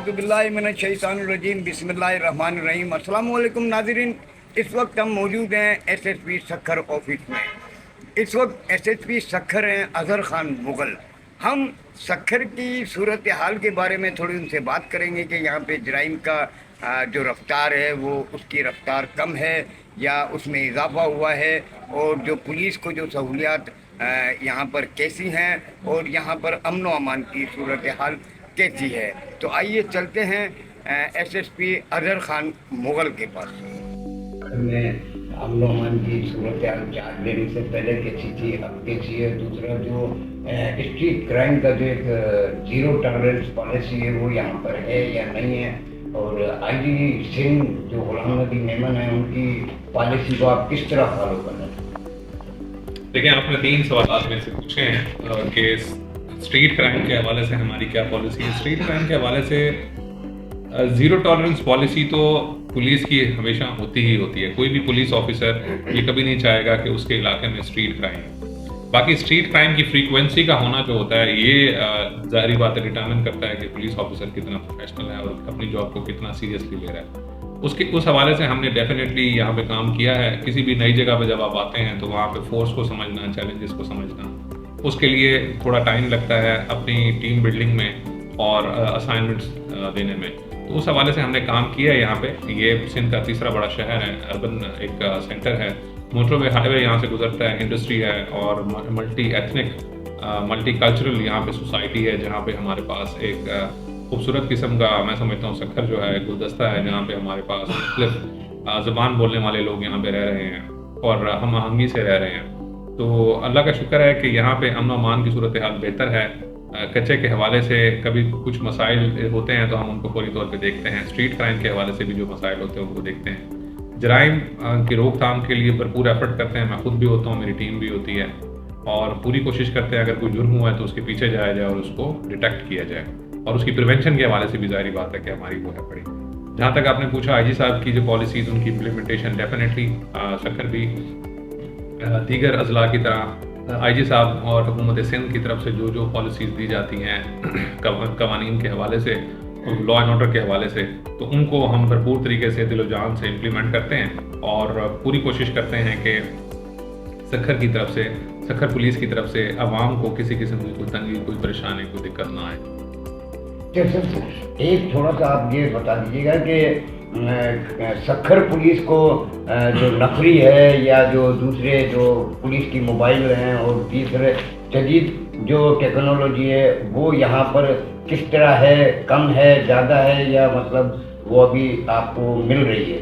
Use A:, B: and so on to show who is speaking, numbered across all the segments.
A: औज़ुबिल्लाहि मिनश्शैतानिर्रजीम बिस्मिल्लाहिर्रहमानिर्रहीम। अस्सलाम वालेकुम नाज़रीन, इस वक्त हम मौजूद हैं एसएसपी सक्खर ऑफिस में। इस वक्त एसएसपी सक्खर हैं अज़हर खान मुग़ल। हम सक्खर की सूरत हाल के बारे में थोड़ी उनसे बात करेंगे कि यहाँ पे जराइम का जो रफ्तार है वो उसकी रफ्तार कम है या उसमें इजाफा हुआ है, और जो पुलिस को जो सहूलियात यहाँ पर कैसी हैं और यहाँ पर अमन व अमान की सूरत हाल कैसी है। तो आइए चलते हैं एसएसपी अज़हर खान मुग़ल के पास। में अमन व अमान की सूरत हाल 4 दिन से पहले कैसी थी, अब कैसी है। दूसरा जो स्ट्रीट क्राइम का जो एक जीरो टॉलरेंस पॉलिसी है वो यहाँ पर है या नहीं है, और आईजी सिंह जो गुलाम नबी मेमन है उनकी पॉलिसी को आप किस तरह फॉलो कर रहे हैं।
B: देखिए, आपने 3 सवाल में से पूछे हैं कि स्ट्रीट क्राइम के हवाले से हमारी क्या पॉलिसी है। स्ट्रीट क्राइम के हवाले से ज़ीरो टॉलरेंस पॉलिसी तो पुलिस की हमेशा होती ही होती है। कोई भी पुलिस ऑफिसर ये कभी नहीं चाहेगा कि उसके इलाके में स्ट्रीट क्राइम। बाकी स्ट्रीट क्राइम की फ्रीक्वेंसी का होना जो होता है ये ज़ाहिर बात है डिटरमिन करता है कि पुलिस ऑफिसर कितना प्रोफेशनल है और अपनी जॉब को कितना सीरियसली ले रहा है। उस हवाले से हमने डेफिनेटली यहाँ पे काम किया है। किसी भी नई जगह पे जब आप आते हैं तो वहाँ पे फोर्स को समझना, चैलेंजेस को समझना, उसके लिए थोड़ा टाइम लगता है अपनी टीम बिल्डिंग में और असाइनमेंट्स देने में। तो उस हवाले से हमने काम किया है यहाँ पे। ये सिंध का तीसरा बड़ा शहर है, अर्बन एक सेंटर है, मोटरवे हाईवे यहाँ से गुजरता है, इंडस्ट्री है और मल्टी एथनिक मल्टी कल्चरल यहाँ पे सोसाइटी है, जहाँ पे हमारे पास एक खूबसूरत किस्म का मैं समझता हूँ सक्खर जो है गुलदस्ता है, जहाँ पे हमारे पास मुख्तलिफ ज़बान बोलने वाले लोग यहाँ पे रह रहे हैं और हम आहंगी से रह रहे हैं। तो अल्लाह का शुक्र है कि यहाँ पे अमन अमान की सूरत हाल बेहतर है। कच्चे के हवाले से कभी कुछ मसाइल होते हैं तो हम उनको फौरी तौर पे देखते हैं। स्ट्रीट क्राइम के हवाले से भी जो मसाइल होते हैं उनको देखते हैं। जराइम की रोकथाम के लिए भरपूर एफर्ट करते हैं। मैं खुद भी होता हूँ, मेरी टीम भी होती है, और पूरी कोशिश करते हैं अगर कोई जुर्म हुआ है तो उसके पीछे जाया जाए और उसको डिटेक्ट किया जाए, और उसकी प्रिवेंशन के हवाले से भी ज़ाहिर बात है कि हमारी वो है पड़ी। जहाँ तक आपने पूछा आईजी साहब की जो पॉलिसीज़ उनकी इम्प्लीमेंटेशन डेफिनेटली सक्खर भी दीगर अजला की तरह आईजी साहब और हुकूमत सिंध की तरफ से जो जो पॉलिसीज़ दी जाती हैं कवानीन के हवाले से, लॉ एंड ऑर्डर के हवाले से, तो उनको हम भरपूर तरीके से दिलो जान से इम्प्लीमेंट करते हैं और पूरी कोशिश करते हैं कि सक्खर की तरफ से, सक्खर पुलिस की तरफ से आवाम को किसी किस्म की कोई तंगी, कोई परेशानी, कोई दिक्कत ना आए।
A: एक थोड़ा सा आप ये बता दीजिएगा कि सक्खर पुलिस को जो नफरी है या जो दूसरे जो पुलिस की मोबाइल हैं और तीसरे जदीद जो टेक्नोलॉजी है वो यहाँ पर किस तरह है, कम है, ज़्यादा है, या मतलब वो अभी आपको मिल रही है।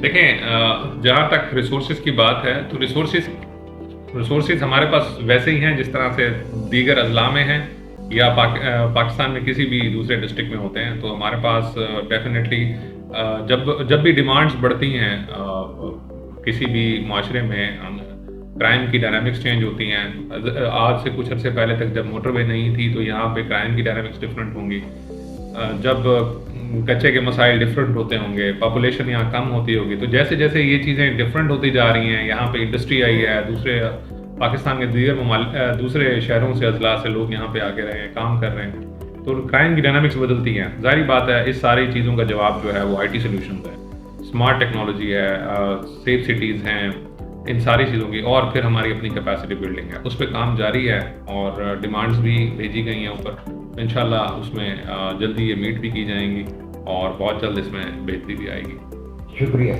B: देखें, जहाँ तक रिसोर्सेज की बात है तो रिसोर्सेज हमारे पास वैसे ही हैं जिस तरह से दीगर अजला में हैं या पाकिस्तान में किसी भी दूसरे डिस्ट्रिक्ट में होते हैं। तो हमारे पास डेफिनेटली जब भी डिमांड्स बढ़ती हैं किसी भी माशरे में, क्राइम की डायनामिक्स चेंज होती हैं। आज से कुछ अर्से पहले तक जब मोटरवे नहीं थी तो यहाँ पे क्राइम की डायनामिक्स डिफरेंट होंगी। जब कच्चे के मसाइल डिफरेंट होते होंगे, पॉपुलेशन यहाँ कम होती होगी, तो जैसे जैसे ये चीज़ें डिफरेंट होती जा रही हैं, यहाँ पे इंडस्ट्री आई है, दूसरे पाकिस्तान के दूसरे शहरों से अजला से लोग यहाँ पे आके रहे हैं, काम कर रहे हैं, तो क्राइम की डायनामिक्स बदलती हैं। ज़ाहिर बात है इस सारी चीज़ों का जवाब जो है वो आईटी सॉल्यूशंस है, स्मार्ट टेक्नोलॉजी है, सेफ सिटीज़ हैं, इन सारी चीज़ों की, और फिर हमारी अपनी कैपेसिटी बिल्डिंग है, उस पर काम जारी है और डिमांड्स भी भेजी गई हैं ऊपर। इंशाल्लाह उसमें जल्दी ये मीट भी की जाएंगी और बहुत जल्द इसमें बेहतरी भी आएगी।
A: शुक्रिया।